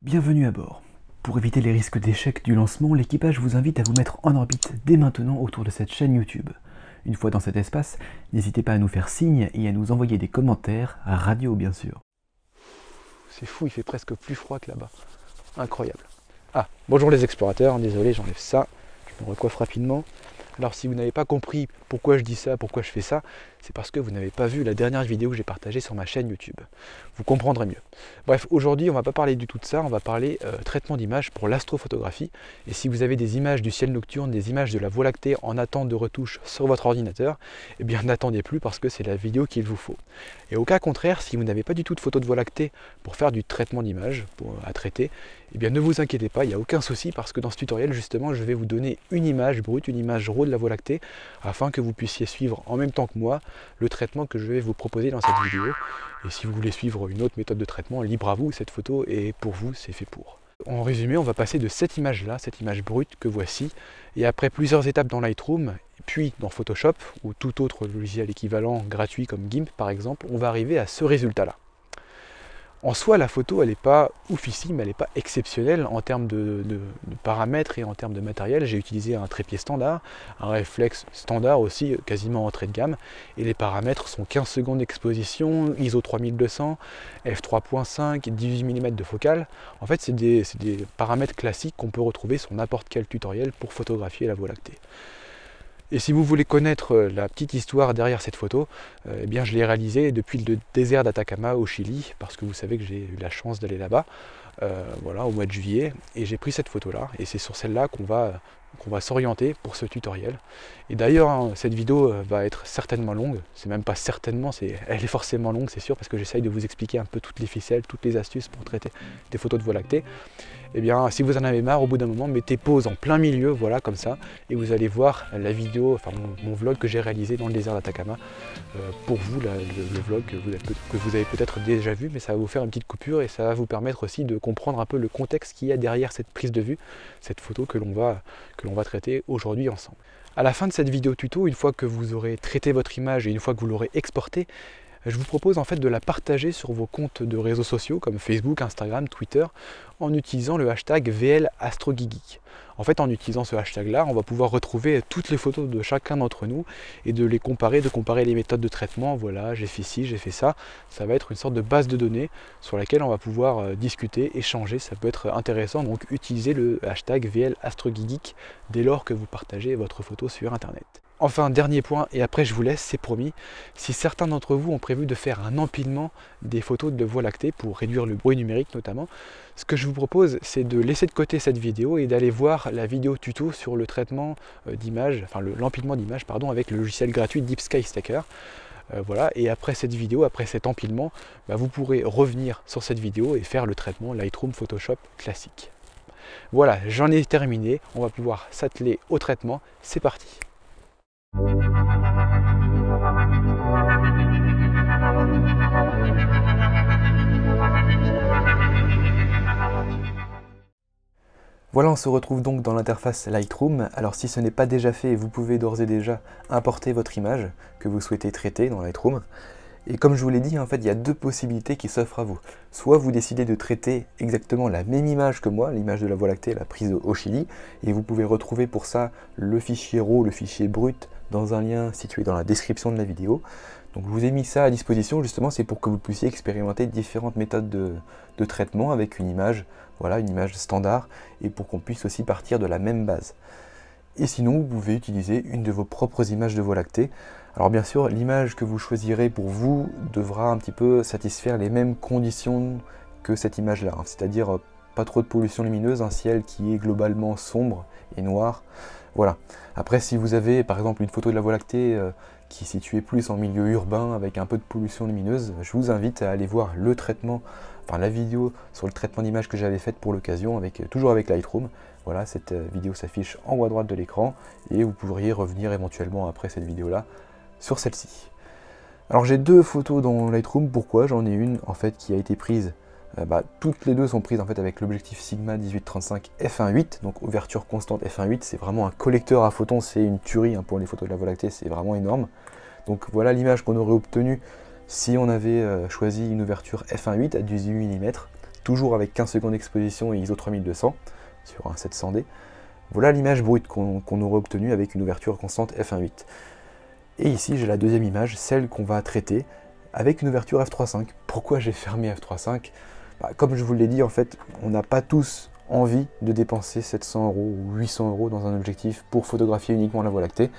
Bienvenue à bord. Pour éviter les risques d'échec du lancement, l'équipage vous invite à vous mettre en orbite dès maintenant autour de cette chaîne YouTube. Une fois dans cet espace, n'hésitez pas à nous faire signe et à nous envoyer des commentaires, à radio bien sûr. C'est fou, il fait presque plus froid que là-bas. Incroyable. Ah, bonjour les explorateurs, désolé, j'enlève ça, je me recoiffe rapidement. Alors si vous n'avez pas compris pourquoi je dis ça, pourquoi je fais ça, c'est parce que vous n'avez pas vu la dernière vidéo que j'ai partagée sur ma chaîne YouTube. Vous comprendrez mieux. Bref, aujourd'hui on ne va pas parler du tout de ça, on va parler traitement d'images pour l'astrophotographie. Et si vous avez des images du ciel nocturne, des images de la Voie lactée en attente de retouche sur votre ordinateur, eh bien n'attendez plus parce que c'est la vidéo qu'il vous faut. Et au cas contraire, si vous n'avez pas du tout de photos de Voie lactée pour faire du traitement d'images à traiter, eh bien ne vous inquiétez pas, il n'y a aucun souci parce que dans ce tutoriel justement je vais vous donner une image brute, une image raw de la Voie lactée afin que vous puissiez suivre en même temps que moi le traitement que je vais vous proposer dans cette vidéo. Et si vous voulez suivre une autre méthode de traitement, libre à vous, cette photo est pour vous, c'est fait pour. En résumé, on va passer de cette image-là, cette image brute que voici, et après plusieurs étapes dans Lightroom, puis dans Photoshop, ou tout autre logiciel équivalent gratuit comme GIMP par exemple, on va arriver à ce résultat-là. En soi, la photo, elle n'est pas oufissime, elle n'est pas exceptionnelle en termes de paramètres et en termes de matériel. J'ai utilisé un trépied standard, un réflexe standard aussi, quasiment entrée de gamme. Et les paramètres sont 15 secondes d'exposition, ISO 3200, f3.5, 18 mm de focale. En fait, c'est des paramètres classiques qu'on peut retrouver sur n'importe quel tutoriel pour photographier la Voie lactée. Et si vous voulez connaître la petite histoire derrière cette photo, eh bien je l'ai réalisée depuis le désert d'Atacama au Chili, parce que vous savez que j'ai eu la chance d'aller là-bas, voilà, au mois de juillet, et j'ai pris cette photo-là, et c'est sur celle-là qu'on va s'orienter pour ce tutoriel. Et d'ailleurs, hein, cette vidéo va être certainement longue, c'est même pas certainement, elle est forcément longue, c'est sûr, parce que j'essaye de vous expliquer un peu toutes les ficelles, toutes les astuces pour traiter des photos de Voie lactée. Eh bien, si vous en avez marre, au bout d'un moment, mettez pause en plein milieu, voilà, comme ça, et vous allez voir la vidéo, enfin mon vlog que j'ai réalisé dans le désert d'Atacama, pour vous, le vlog que vous avez peut-être déjà vu, mais ça va vous faire une petite coupure, et ça va vous permettre aussi de comprendre un peu le contexte qu'il y a derrière cette prise de vue, cette photo que l'on va traiter aujourd'hui ensemble. À la fin de cette vidéo tuto, une fois que vous aurez traité votre image et une fois que vous l'aurez exportée, je vous propose en fait de la partager sur vos comptes de réseaux sociaux comme Facebook, Instagram, Twitter en utilisant le hashtag VLAstroGeekGeek. En fait, en utilisant ce hashtag là, on va pouvoir retrouver toutes les photos de chacun d'entre nous et de les comparer, de comparer les méthodes de traitement. Voilà, j'ai fait ci, j'ai fait ça. Ça va être une sorte de base de données sur laquelle on va pouvoir discuter, échanger. Ça peut être intéressant, donc utilisez le hashtag VLAstroGeekGeek dès lors que vous partagez votre photo sur Internet. Enfin, dernier point, et après je vous laisse, c'est promis, si certains d'entre vous ont prévu de faire un empilement des photos de Voie lactée pour réduire le bruit numérique notamment, ce que je vous propose, c'est de laisser de côté cette vidéo et d'aller voir la vidéo tuto sur le traitement d'images, enfin l'empilement d'images, pardon, avec le logiciel gratuit Deep Sky Stacker. Voilà, et après cette vidéo, après cet empilement, vous pourrez revenir sur cette vidéo et faire le traitement Lightroom Photoshop classique. Voilà, j'en ai terminé, on va pouvoir s'atteler au traitement, c'est parti. Voilà, on se retrouve donc dans l'interface Lightroom. Alors si ce n'est pas déjà fait, vous pouvez d'ores et déjà importer votre image que vous souhaitez traiter dans Lightroom. Et comme je vous l'ai dit, en fait, il y a deux possibilités qui s'offrent à vous. Soit vous décidez de traiter exactement la même image que moi, l'image de la Voie lactée, la prise au Chili, et vous pouvez retrouver pour ça le fichier RAW, le fichier brut, dans un lien situé dans la description de la vidéo. Donc je vous ai mis ça à disposition, justement, c'est pour que vous puissiez expérimenter différentes méthodes de traitement avec une image, voilà, une image standard, et pour qu'on puisse aussi partir de la même base. Et sinon, vous pouvez utiliser une de vos propres images de Voie lactée. Alors bien sûr, l'image que vous choisirez pour vous devra un petit peu satisfaire les mêmes conditions que cette image-là, hein, c'est-à-dire pas trop de pollution lumineuse, un ciel qui est globalement sombre et noir. Voilà. Après, si vous avez par exemple une photo de la Voie lactée qui est située plus en milieu urbain avec un peu de pollution lumineuse, je vous invite à aller voir le traitement, enfin la vidéo sur le traitement d'image que j'avais faite pour l'occasion, toujours avec Lightroom. Voilà, cette vidéo s'affiche en haut à droite de l'écran et vous pourriez revenir éventuellement après cette vidéo-là sur celle-ci. Alors j'ai deux photos dans Lightroom. Pourquoi? J'en ai une en fait qui a été prise, toutes les deux sont prises en fait avec l'objectif Sigma 18-35 f1.8, donc ouverture constante f1.8. C'est vraiment un collecteur à photons, c'est une tuerie hein, pour les photos de la Voie lactée, c'est vraiment énorme. Donc voilà l'image qu'on aurait obtenue si on avait choisi une ouverture f1.8 à 18 mm. toujours avec 15 secondes d'exposition et ISO 3200 sur un 700D. Voilà l'image brute qu'on aurait obtenue avec une ouverture constante f1.8. Et ici j'ai la deuxième image, celle qu'on va traiter avec une ouverture f3.5. Pourquoi j'ai fermé f3.5? Comme je vous l'ai dit, en fait, on n'a pas tous envie de dépenser 700 € ou 800 € dans un objectif pour photographier uniquement la Voie lactée.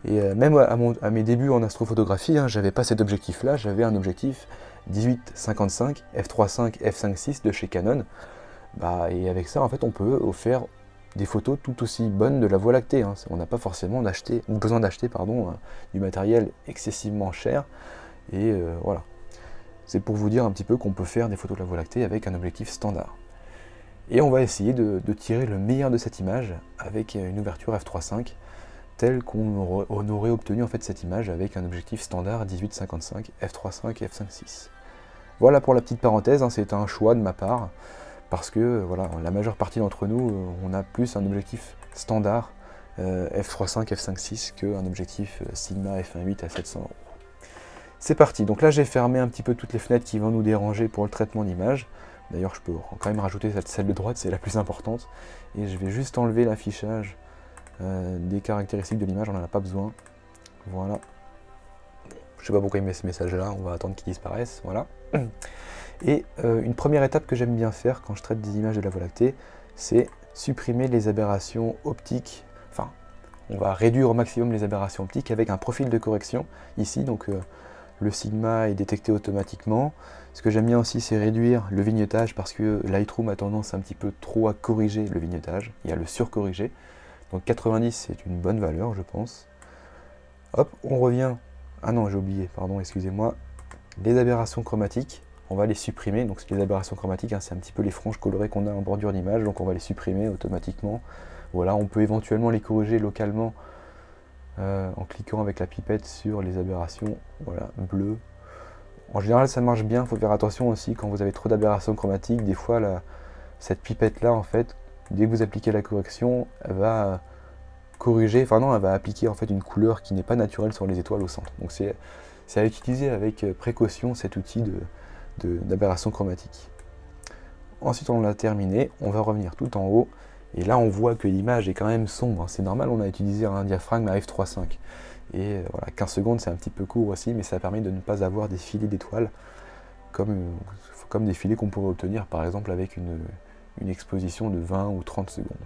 Et même à mes débuts en astrophotographie, j'avais pas cet objectif-là, j'avais un objectif 18-55 f3.5 f5.6 de chez Canon. Et avec ça, en fait, on peut faire des photos tout aussi bonnes de la Voie lactée. On n'a pas forcément besoin d'acheter du matériel excessivement cher. Et voilà. C'est pour vous dire un petit peu qu'on peut faire des photos de la Voie lactée avec un objectif standard. Et on va essayer de tirer le meilleur de cette image avec une ouverture f3.5 telle qu'on aurait obtenu en fait cette image avec un objectif standard 18-55 f3.5 f5.6. Voilà pour la petite parenthèse, c'est un choix de ma part parce que voilà, la majeure partie d'entre nous, on a plus un objectif standard f3.5 f5.6 qu'un objectif Sigma f1.8 à 700 €. C'est parti, donc là j'ai fermé un petit peu toutes les fenêtres qui vont nous déranger pour le traitement d'image. D'ailleurs je peux quand même rajouter celle de droite, c'est la plus importante. Et je vais juste enlever l'affichage des caractéristiques de l'image, on n'en a pas besoin. Voilà. Je sais pas pourquoi il met ce message là, on va attendre qu'il disparaisse, voilà. Et une première étape que j'aime bien faire quand je traite des images de la Voie lactée, c'est supprimer les aberrations optiques. Enfin, on va réduire au maximum les aberrations optiques avec un profil de correction ici, donc le sigma est détecté automatiquement. Ce que j'aime bien aussi, c'est réduire le vignettage parce que Lightroom a tendance un petit peu trop à corriger le vignettage et à le surcorriger. Donc 90, c'est une bonne valeur, je pense. Hop, on revient. Ah non, j'ai oublié, pardon, excusez-moi. Les aberrations chromatiques, on va les supprimer. Donc les aberrations chromatiques, c'est un petit peu les franges colorées qu'on a en bordure d'image, donc on va les supprimer automatiquement. Voilà, on peut éventuellement les corriger localement en cliquant avec la pipette sur les aberrations, voilà, bleues. En général ça marche bien, il faut faire attention aussi quand vous avez trop d'aberrations chromatiques, des fois cette pipette là en fait, dès que vous appliquez la correction, elle va corriger, enfin non, elle va appliquer en fait une couleur qui n'est pas naturelle sur les étoiles au centre. Donc c'est à utiliser avec précaution cet outil d'aberration chromatique. Ensuite on l'a terminé, on va revenir tout en haut. Et là on voit que l'image est quand même sombre, c'est normal, on a utilisé un diaphragme à f3.5. Et voilà, 15 secondes c'est un petit peu court aussi, mais ça permet de ne pas avoir des filets d'étoiles comme des filets qu'on pourrait obtenir par exemple avec une exposition de 20 ou 30 secondes.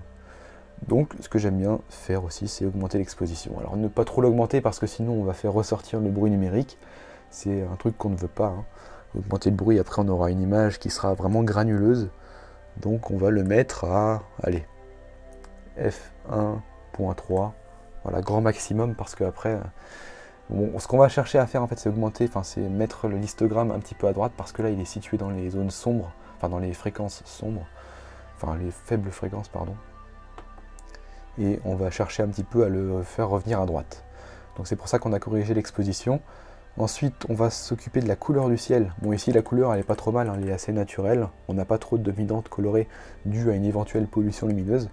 Donc ce que j'aime bien faire aussi, c'est augmenter l'exposition. Alors ne pas trop l'augmenter parce que sinon on va faire ressortir le bruit numérique, c'est un truc qu'on ne veut pas. Augmenter le bruit, après on aura une image qui sera vraiment granuleuse. Donc on va le mettre à, allez, f1.3, voilà, grand maximum, parce que après, bon, ce qu'on va chercher à faire en fait, c'est augmenter, c'est mettre le histogramme un petit peu à droite, parce que là il est situé dans les zones sombres, enfin dans les fréquences sombres, enfin les faibles fréquences, pardon. Et on va chercher un petit peu à le faire revenir à droite. Donc c'est pour ça qu'on a corrigé l'exposition. Ensuite, on va s'occuper de la couleur du ciel. Bon, ici, la couleur, elle est pas trop mal, elle est assez naturelle. On n'a pas trop de dominante colorée due à une éventuelle pollution lumineuse.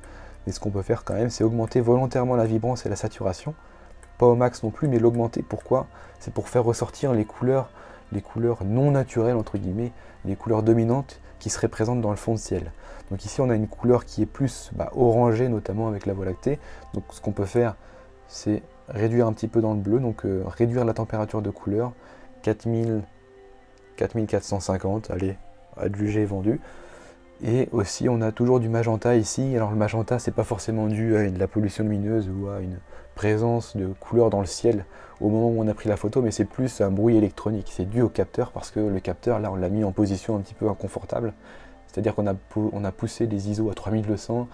Mais ce qu'on peut faire quand même, c'est augmenter volontairement la vibrance et la saturation. Pas au max non plus, mais l'augmenter. Pourquoi? C'est pour faire ressortir les couleurs non naturelles, entre guillemets, les couleurs dominantes qui seraient présentes dans le fond de ciel. Donc ici, on a une couleur qui est plus orangée, notamment avec la Voie lactée. Donc ce qu'on peut faire, c'est réduire un petit peu dans le bleu, donc réduire la température de couleur, 4450, allez, adjugé vendu. Et aussi on a toujours du magenta ici. Alors le magenta, c'est pas forcément dû à de la pollution lumineuse ou à une présence de couleur dans le ciel au moment où on a pris la photo, mais c'est plus un bruit électronique. C'est dû au capteur parce que le capteur, là on l'a mis en position un petit peu inconfortable, c'est-à-dire qu'on a poussé les ISO à 3200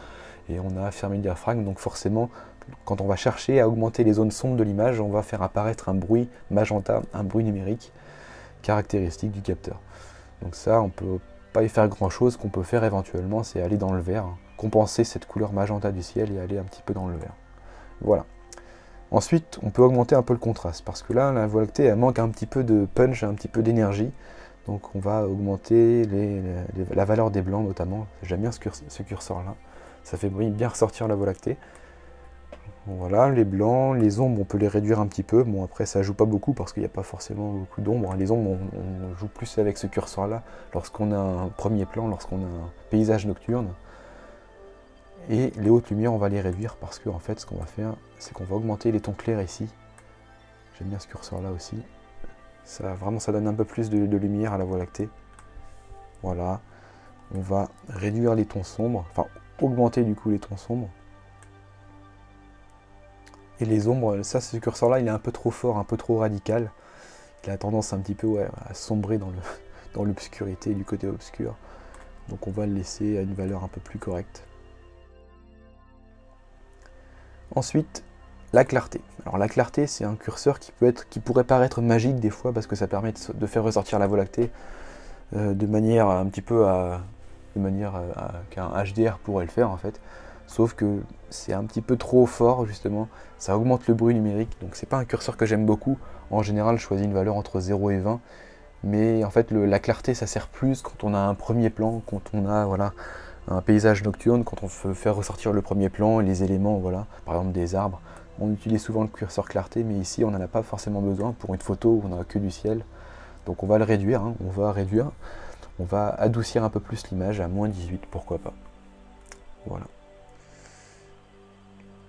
et on a fermé le diaphragme, donc forcément quand on va chercher à augmenter les zones sombres de l'image, on va faire apparaître un bruit magenta, un bruit numérique caractéristique du capteur. Donc ça, on peut pas y faire grand chose. Ce qu'on peut faire éventuellement, c'est aller dans le vert, compenser cette couleur magenta du ciel et aller un petit peu dans le vert. Voilà. Ensuite, on peut augmenter un peu le contraste, parce que là, la Voie lactée, elle manque un petit peu de punch, un petit peu d'énergie. Donc on va augmenter la valeur des blancs notamment. J'aime bien ce curseur là, ça fait bien ressortir la Voie lactée. Voilà, les blancs, les ombres, on peut les réduire un petit peu. Bon, après, ça joue pas beaucoup parce qu'il n'y a pas forcément beaucoup d'ombres. Les ombres, on joue plus avec ce curseur-là lorsqu'on a un premier plan, lorsqu'on a un paysage nocturne. Et les hautes lumières, on va les réduire parce que, en fait, ce qu'on va faire, c'est qu'on va augmenter les tons clairs ici. J'aime bien ce curseur-là aussi. Vraiment, ça donne un peu plus de lumière à la Voie lactée. Voilà. On va réduire les tons sombres, enfin, augmenter du coup les tons sombres. Et les ombres, ça, ce curseur-là, il est un peu trop fort, un peu trop radical. Il a tendance un petit peu à sombrer dans l'obscurité, du côté obscur. Donc on va le laisser à une valeur un peu plus correcte. Ensuite, la clarté. Alors la clarté, c'est un curseur qui pourrait paraître magique des fois, parce que ça permet de faire ressortir la Voie lactée de manière un petit peu qu'un HDR pourrait le faire en fait. Sauf que c'est un petit peu trop fort justement, ça augmente le bruit numérique, donc c'est pas un curseur que j'aime beaucoup. En général, je choisis une valeur entre 0 et 20, mais en fait la clarté ça sert plus quand on a un premier plan, quand on a voilà, un paysage nocturne, quand on veut faire ressortir le premier plan, les éléments, voilà, par exemple des arbres. On utilise souvent le curseur clarté, mais ici on n'en a pas forcément besoin pour une photo où on n'a que du ciel. Donc on va le réduire, hein, on va adoucir un peu plus l'image à moins 18, pourquoi pas. Voilà.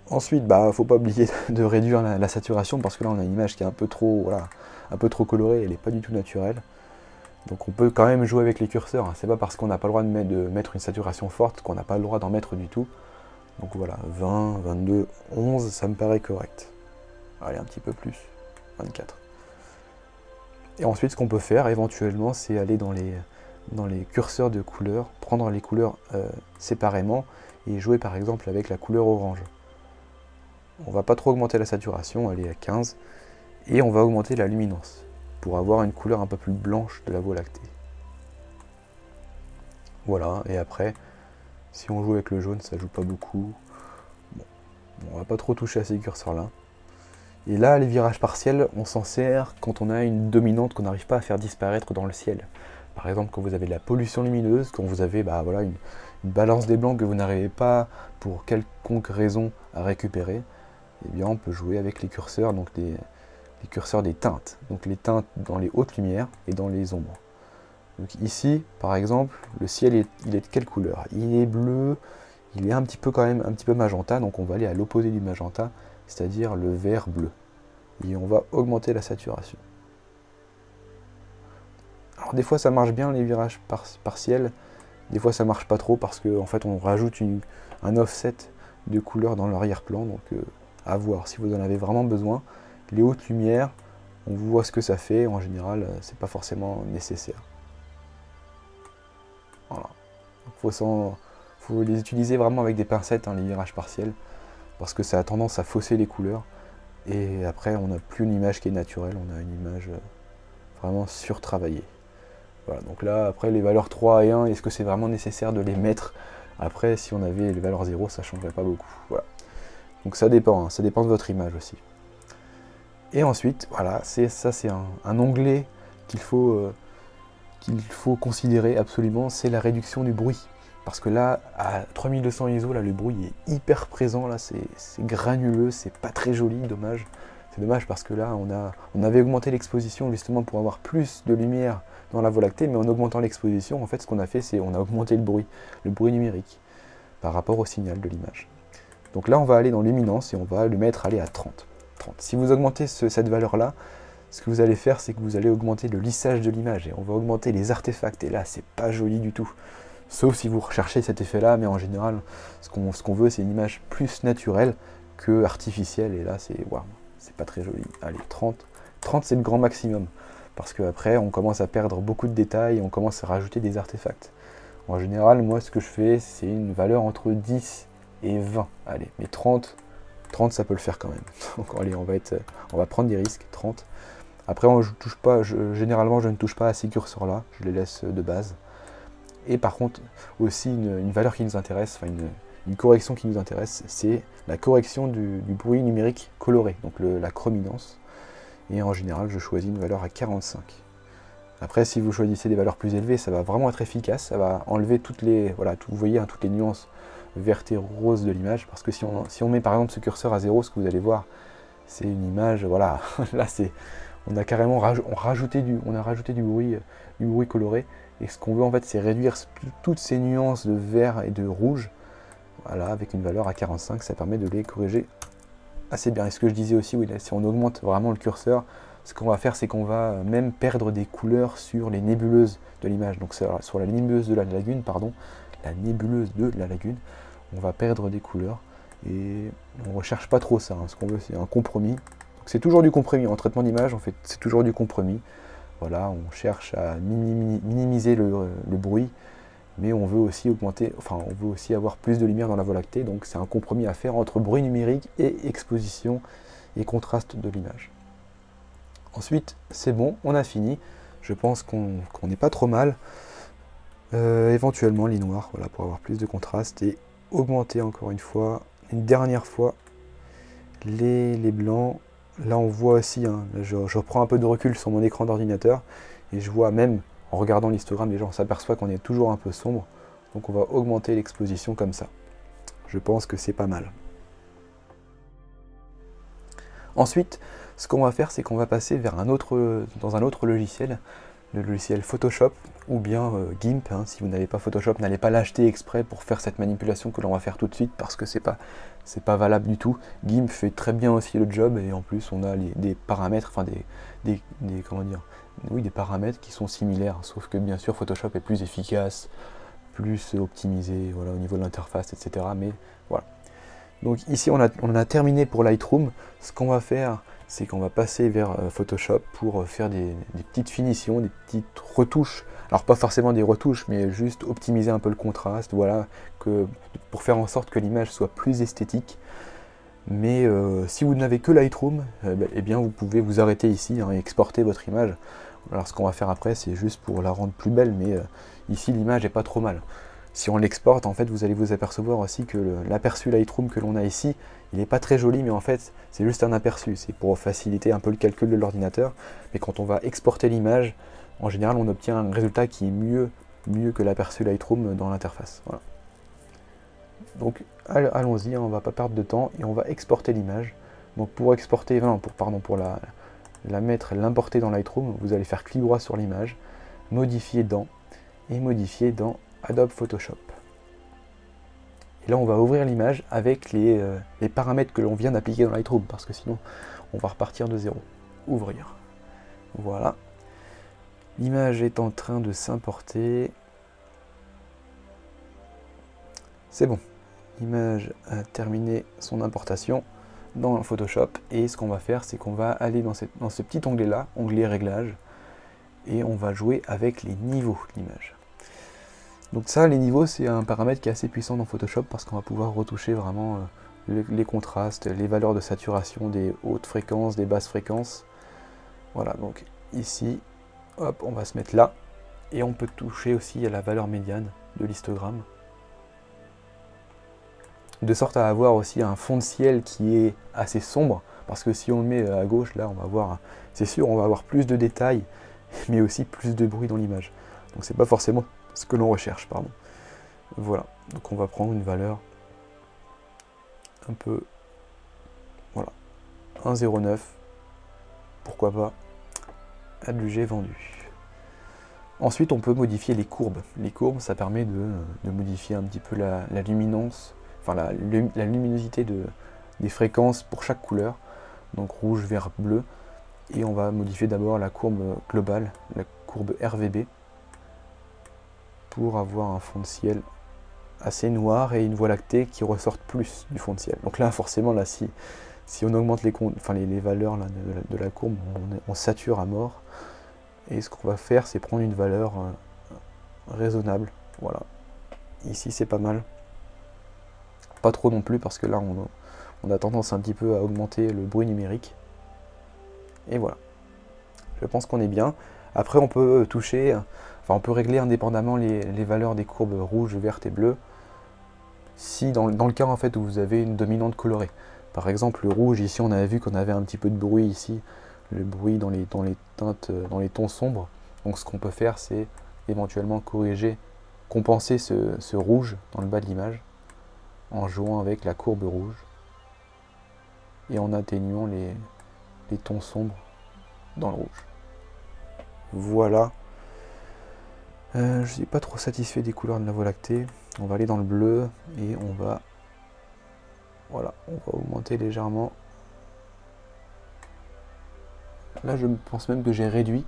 Ensuite, faut pas oublier de réduire la saturation parce que là on a une image qui est un peu trop, voilà, un peu trop colorée, elle n'est pas du tout naturelle. Donc on peut quand même jouer avec les curseurs, hein. C'est pas parce qu'on n'a pas le droit de mettre une saturation forte qu'on n'a pas le droit d'en mettre du tout. Donc voilà, 20, 22, 11, ça me paraît correct. Allez, un petit peu plus, 24. Et ensuite, ce qu'on peut faire éventuellement, c'est aller dans les curseurs de couleurs, prendre les couleurs séparément et jouer par exemple avec la couleur orange. On va pas trop augmenter la saturation, elle est à 15, et on va augmenter la luminance pour avoir une couleur un peu plus blanche de la Voie lactée. Voilà, et après, si on joue avec le jaune, ça joue pas beaucoup. Bon, on va pas trop toucher à ces curseurs-là. Et là, les virages partiels, on s'en sert quand on a une dominante qu'on n'arrive pas à faire disparaître dans le ciel. Par exemple, quand vous avez de la pollution lumineuse, quand vous avez voilà, une balance des blancs que vous n'arrivez pas, pour quelconque raison, à récupérer, eh bien on peut jouer avec les curseurs, donc les curseurs des teintes. Donc les teintes dans les hautes lumières et dans les ombres. Donc ici, par exemple, le ciel, il est de quelle couleur? Il est bleu, il est quand même un petit peu magenta, donc on va aller à l'opposé du magenta, c'est-à-dire le vert bleu. Et on va augmenter la saturation. Alors des fois ça marche bien les virages partiels, des fois ça marche pas trop parce qu'en fait on rajoute un offset de couleur dans l'arrière-plan, donc à voir si vous en avez vraiment besoin. Les hautes lumières, on voit ce que ça fait, en général c'est pas forcément nécessaire. Voilà. Faut les utiliser vraiment avec des pincettes, hein, les virages partiels, parce que ça a tendance à fausser les couleurs. Et après, on n'a plus une image qui est naturelle, on a une image vraiment surtravaillée. Voilà, donc là, après, les valeurs 3 et 1, est-ce que c'est vraiment nécessaire de les mettre? Après, si on avait les valeurs 0, ça ne changerait pas beaucoup. Voilà. Donc ça dépend, hein, ça dépend de votre image aussi. Et ensuite, voilà, c'est un onglet qu'il faut considérer absolument, c'est la réduction du bruit. Parce que là, à 3200 ISO, là, le bruit est hyper présent, là, c'est granuleux, c'est pas très joli, dommage. C'est dommage parce que là, on avait augmenté l'exposition justement pour avoir plus de lumière dans la Voie lactée, mais en augmentant l'exposition, en fait, ce qu'on a fait, c'est on a augmenté le bruit numérique, par rapport au signal de l'image. Donc là, on va aller dans luminance et on va le mettre à 30. Si vous augmentez cette valeur-là, ce que vous allez faire, c'est que vous allez augmenter le lissage de l'image et on va augmenter les artefacts. Et là, c'est pas joli du tout. Sauf si vous recherchez cet effet-là, mais en général, ce qu'on veut, c'est une image plus naturelle que artificielle. Et là, c'est waouh, c'est pas très joli. Allez, 30. 30, c'est le grand maximum. Parce qu'après, on commence à perdre beaucoup de détails et on commence à rajouter des artefacts. En général, moi, ce que je fais, c'est une valeur entre 10 et 20. Allez, mais 30, ça peut le faire quand même. Donc, allez, on va prendre des risques. 30. Après, généralement, je ne touche pas à ces curseurs-là. Je les laisse de base. Et par contre, aussi une valeur qui nous intéresse, enfin une correction qui nous intéresse, c'est la correction du bruit numérique coloré, donc la chrominance. Et en général, je choisis une valeur à 45. Après, si vous choisissez des valeurs plus élevées, ça va vraiment être efficace, ça va enlever toutes les, voilà, vous voyez, hein, toutes les nuances verte et rose de l'image, parce que si on met par exemple ce curseur à 0, ce que vous allez voir, c'est une image, voilà, là on a carrément rajouté du bruit coloré, et ce qu'on veut en fait c'est réduire toutes ces nuances de vert et de rouge, voilà, avec une valeur à 45, ça permet de les corriger assez bien. Et ce que je disais aussi, oui, là, si on augmente vraiment le curseur, ce qu'on va faire c'est qu'on va même perdre des couleurs sur les nébuleuses de l'image, donc sur la nébuleuse de la lagune, pardon, la nébuleuse de la lagune, on va perdre des couleurs, et on ne recherche pas trop ça, hein. Ce qu'on veut c'est un compromis, c'est toujours du compromis, en traitement d'image en fait c'est toujours du compromis, voilà, on cherche à minimiser le bruit, mais on veut aussi augmenter, enfin on veut aussi avoir plus de lumière dans la Voie lactée, donc c'est un compromis à faire entre bruit numérique et exposition et contraste de l'image. Ensuite c'est bon, on a fini, je pense qu'on n'est pas trop mal. Éventuellement les noirs, voilà, pour avoir plus de contraste, et augmenter encore une dernière fois les blancs. Là on voit aussi, hein, je reprends un peu de recul sur mon écran d'ordinateur, et je vois même en regardant l'histogramme, les gens s'aperçoivent qu'on est toujours un peu sombre, donc on va augmenter l'exposition comme ça. Je pense que c'est pas mal. Ensuite, ce qu'on va faire, c'est qu'on va passer dans un autre logiciel, le logiciel Photoshop, ou bien GIMP, hein. Si vous n'avez pas Photoshop, n'allez pas l'acheter exprès pour faire cette manipulation que l'on va faire tout de suite, parce que c'est pas valable du tout. GIMP fait très bien aussi le job, et en plus on a des paramètres, enfin comment dire, oui, des paramètres qui sont similaires, sauf que bien sûr Photoshop est plus efficace, plus optimisé, voilà, au niveau de l'interface, etc. Mais voilà. Donc ici on a terminé pour Lightroom. Ce qu'on va faire, c'est qu'on va passer vers Photoshop pour faire des petites finitions, des petites retouches. Alors pas forcément des retouches, mais juste optimiser un peu le contraste, voilà, pour faire en sorte que l'image soit plus esthétique. Mais si vous n'avez que Lightroom, eh bien vous pouvez vous arrêter ici, hein, et exporter votre image. Alors ce qu'on va faire après, c'est juste pour la rendre plus belle, mais ici l'image est pas trop mal. Si on l'exporte, en fait, vous allez vous apercevoir aussi que l'aperçu Lightroom que l'on a ici, il n'est pas très joli, mais en fait, c'est juste un aperçu. C'est pour faciliter un peu le calcul de l'ordinateur. Mais quand on va exporter l'image, en général, on obtient un résultat qui est mieux que l'aperçu Lightroom dans l'interface. Voilà. Donc, allons-y, on ne va pas perdre de temps et on va exporter l'image. Donc, pour exporter, pour l'importer dans Lightroom, vous allez faire clic droit sur l'image, modifier dans Adobe Photoshop. Et là on va ouvrir l'image avec les paramètres que l'on vient d'appliquer dans Lightroom, parce que sinon on va repartir de zéro. Ouvrir. Voilà. L'image est en train de s'importer. C'est bon. L'image a terminé son importation dans Photoshop, et ce qu'on va faire, c'est qu'on va aller dans ce petit onglet là, onglet réglages, et on va jouer avec les niveaux de l'image. Donc ça, les niveaux, c'est un paramètre qui est assez puissant dans Photoshop, parce qu'on va pouvoir retoucher vraiment les contrastes, les valeurs de saturation des hautes fréquences, des basses fréquences. Voilà, donc ici, hop, on va se mettre là, et on peut toucher aussi à la valeur médiane de l'histogramme, de sorte à avoir aussi un fond de ciel qui est assez sombre, parce que si on le met à gauche, là, on va voir, c'est sûr, on va avoir plus de détails, mais aussi plus de bruit dans l'image. Donc c'est pas forcément ce que l'on recherche, pardon. Voilà, donc on va prendre une valeur un peu, voilà, 1,09, pourquoi pas, adjugé vendu. Ensuite on peut modifier les courbes. Les courbes, ça permet de modifier un petit peu la luminance, enfin la luminosité des fréquences pour chaque couleur, donc rouge, vert, bleu, et on va modifier d'abord la courbe globale, la courbe RVB, pour avoir un fond de ciel assez noir et une Voie lactée qui ressorte plus du fond de ciel. Donc là, forcément, là, si on augmente les valeurs là, de la courbe, on sature à mort. Et ce qu'on va faire, c'est prendre une valeur raisonnable. Voilà. Ici, c'est pas mal. Pas trop non plus, parce que là, on a tendance un petit peu à augmenter le bruit numérique. Et voilà. Je pense qu'on est bien. Après, on peut toucher... Enfin, on peut régler indépendamment les valeurs des courbes rouges, vertes et bleues, si dans le cas en fait où vous avez une dominante colorée. Par exemple, le rouge, ici on avait vu qu'on avait un petit peu de bruit ici, le bruit dans les teintes, dans les tons sombres. Donc ce qu'on peut faire, c'est éventuellement compenser ce rouge dans le bas de l'image. en jouant avec la courbe rouge et en atténuant les tons sombres dans le rouge. Voilà. Je ne suis pas trop satisfait des couleurs de la Voie lactée. On va aller dans le bleu et on va augmenter légèrement. Là, je pense même que j'ai réduit.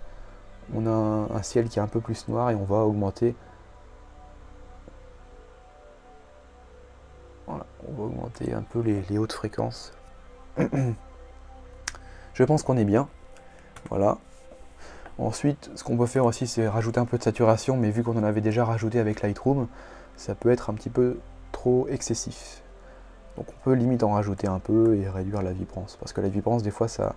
On a un ciel qui est un peu plus noir et on va augmenter. Voilà, on va augmenter un peu les hautes fréquences. Je pense qu'on est bien. Voilà. Ensuite, ce qu'on peut faire aussi, c'est rajouter un peu de saturation, mais vu qu'on en avait déjà rajouté avec Lightroom, ça peut être un petit peu trop excessif. Donc on peut limite en rajouter un peu et réduire la vibrance. Parce que la vibrance, des fois, ça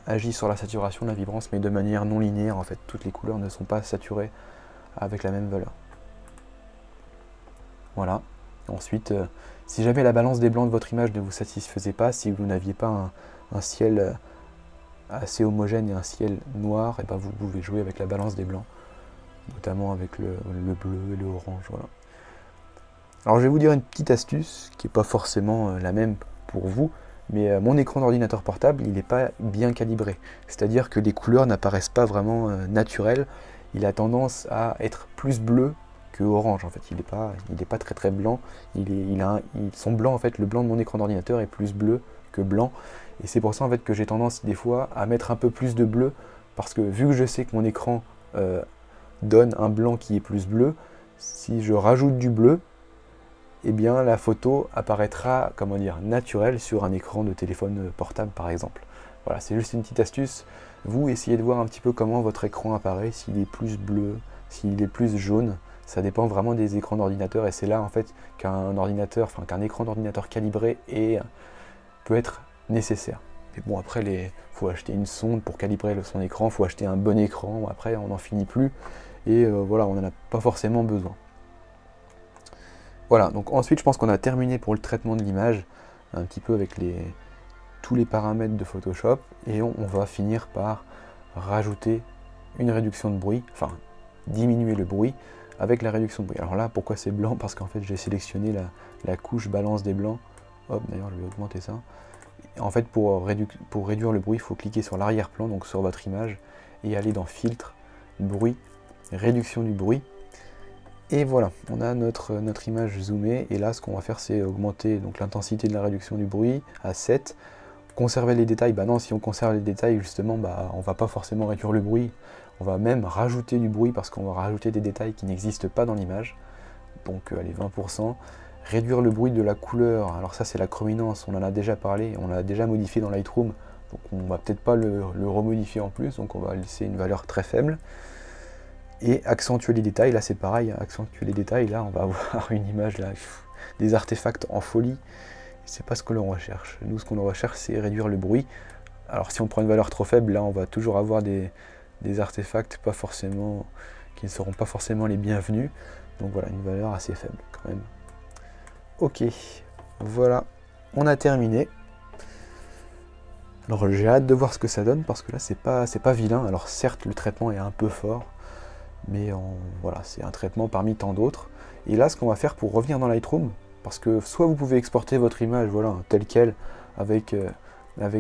agit sur la saturation de la vibrance, mais de manière non linéaire. En fait, toutes les couleurs ne sont pas saturées avec la même valeur. Voilà. Ensuite, si jamais la balance des blancs de votre image ne vous satisfaisait pas, si vous n'aviez pas un ciel assez homogène et un ciel noir, et ben vous pouvez jouer avec la balance des blancs, notamment avec le bleu et le orange. Voilà. Alors je vais vous dire une petite astuce qui n'est pas forcément la même pour vous, mais mon écran d'ordinateur portable, il n'est pas bien calibré. C'est-à-dire que les couleurs n'apparaissent pas vraiment naturelles. Il a tendance à être plus bleu que orange. En fait, il n'est pas très blanc. Son blanc, en fait, le blanc de mon écran d'ordinateur est plus bleu que blanc. Et c'est pour ça en fait que j'ai tendance des fois à mettre un peu plus de bleu, parce que vu que je sais que mon écran donne un blanc qui est plus bleu, si je rajoute du bleu, eh bien la photo apparaîtra, comment dire, naturelle sur un écran de téléphone portable par exemple. Voilà, c'est juste une petite astuce. Vous essayez de voir un petit peu comment votre écran apparaît, s'il est plus bleu, s'il est plus jaune. Ça dépend vraiment des écrans d'ordinateur, et c'est là en fait qu'un écran d'ordinateur calibré peut être nécessaire. Mais bon, après, faut acheter une sonde pour calibrer son écran, faut acheter un bon écran, après on n'en finit plus, et voilà, on n'en a pas forcément besoin. Voilà, donc ensuite je pense qu'on a terminé pour le traitement de l'image, un petit peu avec tous les paramètres de Photoshop, et on va finir par rajouter une réduction de bruit, enfin diminuer le bruit avec la réduction de bruit. Alors là, pourquoi c'est blanc? Parce qu'en fait j'ai sélectionné la couche balance des blancs. Hop, d'ailleurs je vais augmenter ça. En fait, pour réduire le bruit, il faut cliquer sur l'arrière-plan, donc sur votre image, et aller dans Filtre, Bruit, Réduction du bruit. Et voilà, on a notre image zoomée, et là, ce qu'on va faire, c'est augmenter l'intensité de la réduction du bruit à 7. Conserver les détails, bah non, si on conserve les détails, justement, on va pas forcément réduire le bruit, on va même rajouter du bruit, parce qu'on va rajouter des détails qui n'existent pas dans l'image, donc allez, 20%. Réduire le bruit de la couleur, alors ça c'est la chrominance, on en a déjà parlé, on l'a déjà modifié dans Lightroom, donc on va peut-être pas le remodifier en plus, donc on va laisser une valeur très faible. Et accentuer les détails, là c'est pareil, accentuer les détails, là on va avoir une image, là, des artefacts en folie, c'est pas ce que l'on recherche. Nous ce qu'on recherche c'est réduire le bruit. Alors si on prend une valeur trop faible, là on va toujours avoir des artefacts qui ne seront pas forcément les bienvenus, donc voilà, une valeur assez faible quand même. Ok, voilà, on a terminé. Alors j'ai hâte de voir ce que ça donne, parce que là c'est pas vilain. Alors certes le traitement est un peu fort, mais voilà, c'est un traitement parmi tant d'autres. Et là ce qu'on va faire pour revenir dans Lightroom, parce que soit vous pouvez exporter votre image, voilà, telle quelle avec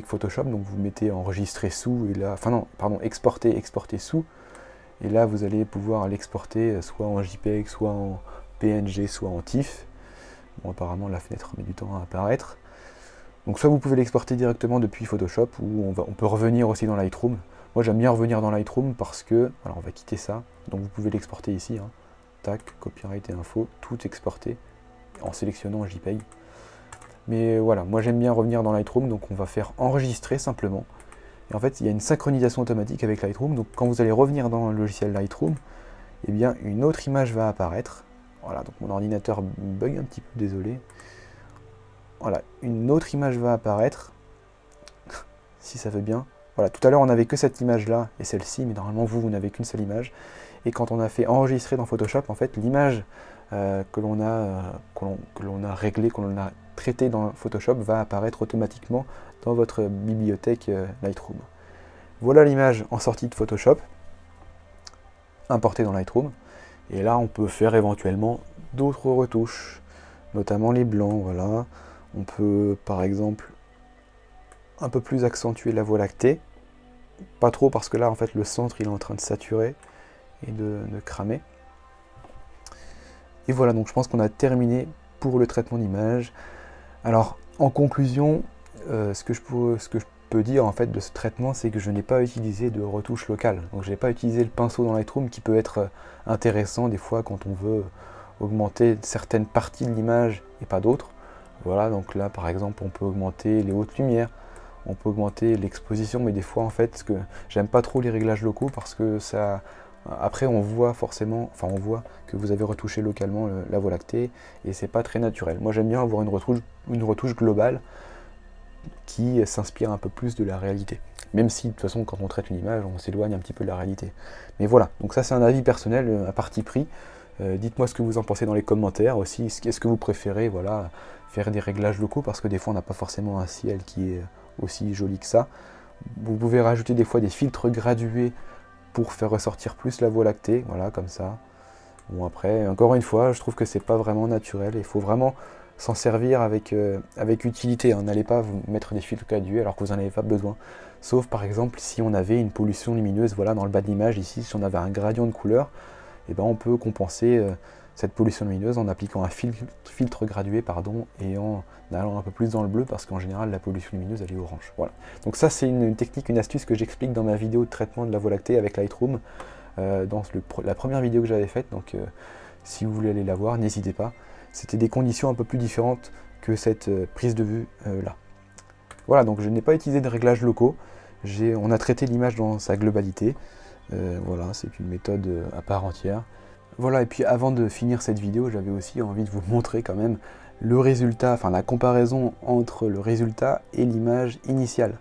Photoshop, donc vous mettez enregistrer sous, et là, enfin non, pardon, exporter sous, et là vous allez pouvoir l'exporter soit en JPEG, soit en PNG, soit en TIFF. Bon, apparemment la fenêtre met du temps à apparaître. Donc soit vous pouvez l'exporter directement depuis Photoshop, ou on peut revenir aussi dans Lightroom. Moi j'aime bien revenir dans Lightroom parce que, voilà, on va quitter ça, donc vous pouvez l'exporter ici, hein. Tac, copyright et info, tout exporté en sélectionnant JPEG. Mais voilà, moi j'aime bien revenir dans Lightroom, donc on va faire enregistrer simplement. Et en fait il y a une synchronisation automatique avec Lightroom, donc quand vous allez revenir dans le logiciel Lightroom, eh bien une autre image va apparaître. Voilà, donc mon ordinateur bug un petit peu, désolé. Voilà, une autre image va apparaître, si ça veut bien. Voilà, tout à l'heure on n'avait que cette image-là et celle-ci, mais normalement vous n'avez qu'une seule image. Et quand on a fait enregistrer dans Photoshop, en fait, l'image que l'on a réglée, que l'on a traitée dans Photoshop, va apparaître automatiquement dans votre bibliothèque Lightroom. Voilà l'image en sortie de Photoshop, importée dans Lightroom. Et là, on peut faire éventuellement d'autres retouches. notamment les blancs, voilà. On peut par exemple un peu plus accentuer la Voie lactée, pas trop parce que là en fait le centre il est en train de saturer et de cramer. Et voilà, donc je pense qu'on a terminé pour le traitement d'image. Alors en conclusion, ce que je peux dire en fait de ce traitement, c'est que je n'ai pas utilisé de retouche locale. Donc je n'ai pas utilisé le pinceau dans Lightroom qui peut être intéressant des fois quand on veut augmenter certaines parties de l'image et pas d'autres. Voilà, donc là par exemple on peut augmenter les hautes lumières, on peut augmenter l'exposition, mais des fois en fait, ce que j'aime pas trop les réglages locaux parce que ça, après on voit forcément, enfin on voit que vous avez retouché localement la Voie lactée et c'est pas très naturel. Moi j'aime bien avoir une retouche globale qui s'inspire un peu plus de la réalité. Même si de toute façon quand on traite une image on s'éloigne un petit peu de la réalité. Mais voilà, donc ça c'est un avis personnel à parti pris. Dites-moi ce que vous en pensez dans les commentaires aussi. Est-ce que vous préférez voilà, faire des réglages locaux parce que des fois on n'a pas forcément un ciel qui est aussi joli que ça. Vous pouvez rajouter des fois des filtres gradués pour faire ressortir plus la Voie lactée, voilà comme ça. Bon après, encore une fois, je trouve que c'est pas vraiment naturel. Il faut vraiment s'en servir avec utilité. Hein. N'allez pas vous mettre des filtres gradués alors que vous n'en avez pas besoin. Sauf par exemple si on avait une pollution lumineuse, voilà dans le bas de l'image ici, si on avait un gradient de couleur, et ben on peut compenser cette pollution lumineuse en appliquant un filtre gradué pardon, et en allant un peu plus dans le bleu parce qu'en général la pollution lumineuse elle est orange. Voilà. Donc ça c'est une technique, une astuce que j'explique dans ma vidéo de traitement de la Voie lactée avec Lightroom, dans la première vidéo que j'avais faite, donc si vous voulez aller la voir, n'hésitez pas. C'était des conditions un peu plus différentes que cette prise de vue là. Voilà, donc je n'ai pas utilisé de réglages locaux, on a traité l'image dans sa globalité. Voilà, c'est une méthode à part entière. Voilà, et puis avant de finir cette vidéo, j'avais aussi envie de vous montrer quand même le résultat, enfin la comparaison entre le résultat et l'image initiale.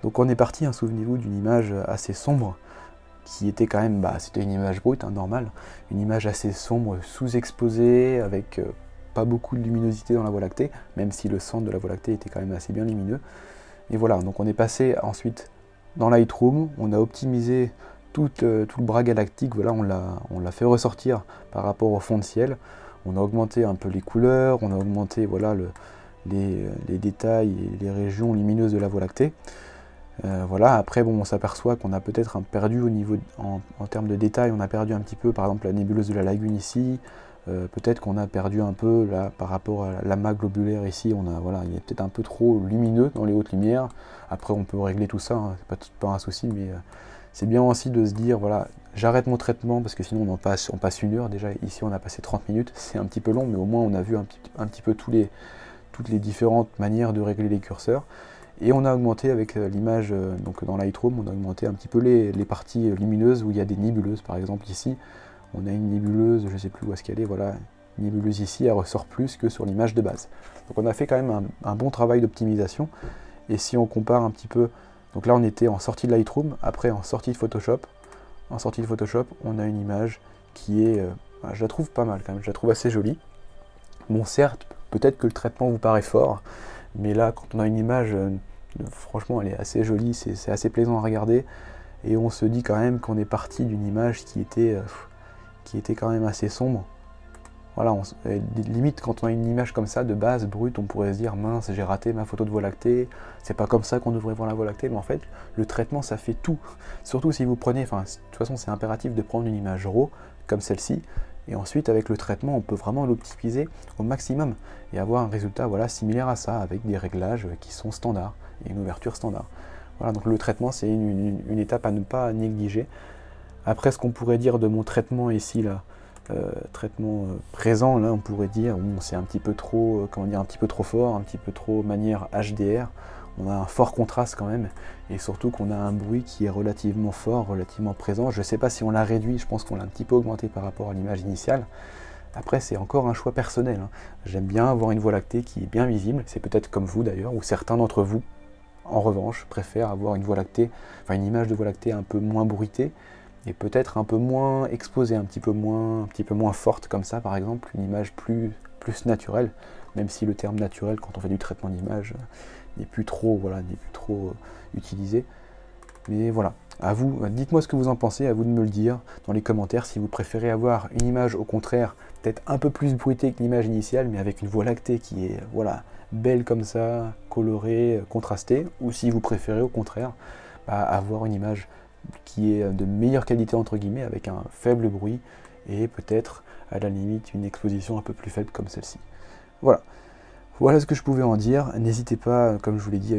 Donc on est parti, hein, souvenez-vous, d'une image assez sombre, qui était quand même, c'était une image brute, hein, normale, une image assez sombre, sous-exposée, avec pas beaucoup de luminosité dans la Voie lactée, même si le centre de la Voie lactée était quand même assez bien lumineux. Et voilà, donc on est passé ensuite dans Lightroom, on a optimisé tout le bras galactique, voilà, on l'a fait ressortir par rapport au fond de ciel. On a augmenté un peu les couleurs, on a augmenté voilà, les détails et les régions lumineuses de la Voie lactée. Voilà, après bon, on s'aperçoit qu'on a peut-être perdu au niveau, en termes de détails, on a perdu un petit peu par exemple la nébuleuse de la lagune ici. Peut-être qu'on a perdu un peu là par rapport à l'amas globulaire ici, voilà, il est peut-être un peu trop lumineux dans les hautes lumières. Après on peut régler tout ça, hein, c'est pas un souci, mais c'est bien aussi de se dire, voilà, j'arrête mon traitement parce que sinon on passe 1 heure. Déjà ici on a passé 30 minutes, c'est un petit peu long, mais au moins on a vu un petit peu toutes les différentes manières de régler les curseurs. Et on a augmenté avec l'image, donc dans Lightroom, on a augmenté un petit peu les parties lumineuses où il y a des nébuleuses. Par exemple ici, on a une nébuleuse, je ne sais plus où est-ce qu'elle est, voilà, une nébuleuse ici, elle ressort plus que sur l'image de base. Donc on a fait quand même un bon travail d'optimisation. Et si on compare un petit peu, donc là on était en sortie de Lightroom, après en sortie de Photoshop. En sortie de Photoshop, on a une image qui est, je la trouve pas mal quand même, je la trouve assez jolie. Bon certes, peut-être que le traitement vous paraît fort, mais là quand on a une image, franchement elle est assez jolie, c'est assez plaisant à regarder. Et on se dit quand même qu'on est parti d'une image qui était quand même assez sombre. Voilà, limite quand on a une image comme ça de base, brute, on pourrait se dire mince, j'ai raté ma photo de Voie lactée, c'est pas comme ça qu'on devrait voir la Voie lactée, mais en fait le traitement ça fait tout. Surtout si vous prenez, enfin de toute façon c'est impératif de prendre une image RAW comme celle-ci, et ensuite avec le traitement on peut vraiment l'optimiser au maximum et avoir un résultat voilà, similaire à ça, avec des réglages qui sont standards et une ouverture standard. Voilà, donc le traitement c'est une étape à ne pas négliger. Après ce qu'on pourrait dire de mon traitement ici là, traitement présent, là on pourrait dire bon, c'est un petit peu trop, comment dire, un petit peu trop fort, un petit peu trop manière HDR. On a un fort contraste quand même, et surtout qu'on a un bruit qui est relativement fort, relativement présent. Je ne sais pas si on l'a réduit, je pense qu'on l'a un petit peu augmenté par rapport à l'image initiale. Après c'est encore un choix personnel, hein. J'aime bien avoir une Voie lactée qui est bien visible, c'est peut-être comme vous d'ailleurs, ou certains d'entre vous en revanche préfèrent avoir une Voie lactée, enfin une image de Voie lactée un peu moins bruitée, et peut-être un peu moins exposée, un petit peu moins forte comme ça par exemple, une image plus naturelle, même si le terme naturel quand on fait du traitement d'image n'est plus trop, voilà, utilisé. Mais voilà, À vous, dites-moi ce que vous en pensez, à vous de me le dire dans les commentaires si vous préférez avoir une image au contraire peut-être un peu plus bruitée que l'image initiale mais avec une voie lactée qui est voilà, belle comme ça, colorée, contrastée, ou si vous préférez au contraire avoir une image qui est de meilleure qualité entre guillemets avec un faible bruit et peut-être à la limite une exposition un peu plus faible comme celle-ci. Voilà. Voilà ce que je pouvais en dire. N'hésitez pas, comme je vous l'ai dit,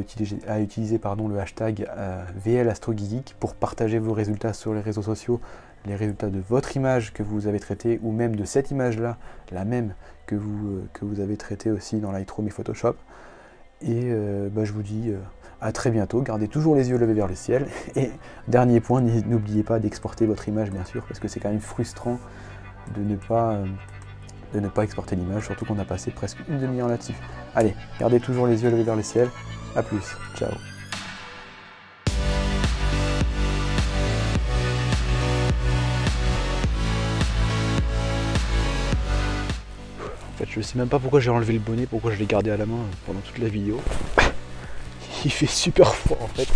à utiliser le hashtag VLAstroGeek pour partager vos résultats sur les réseaux sociaux, les résultats de votre image que vous avez traitée, ou même de cette image-là, la même que vous avez traitée aussi dans Lightroom et Photoshop. Et je vous dis à très bientôt. Gardez toujours les yeux levés vers le ciel. Et dernier point, n'oubliez pas d'exporter votre image, bien sûr, parce que c'est quand même frustrant de ne pas exporter l'image, surtout qu'on a passé presque une demi-heure là-dessus. Allez, gardez toujours les yeux levés vers le ciel. A plus, ciao. En fait, je sais même pas pourquoi j'ai enlevé le bonnet, pourquoi je l'ai gardé à la main pendant toute la vidéo. Il fait super froid en fait.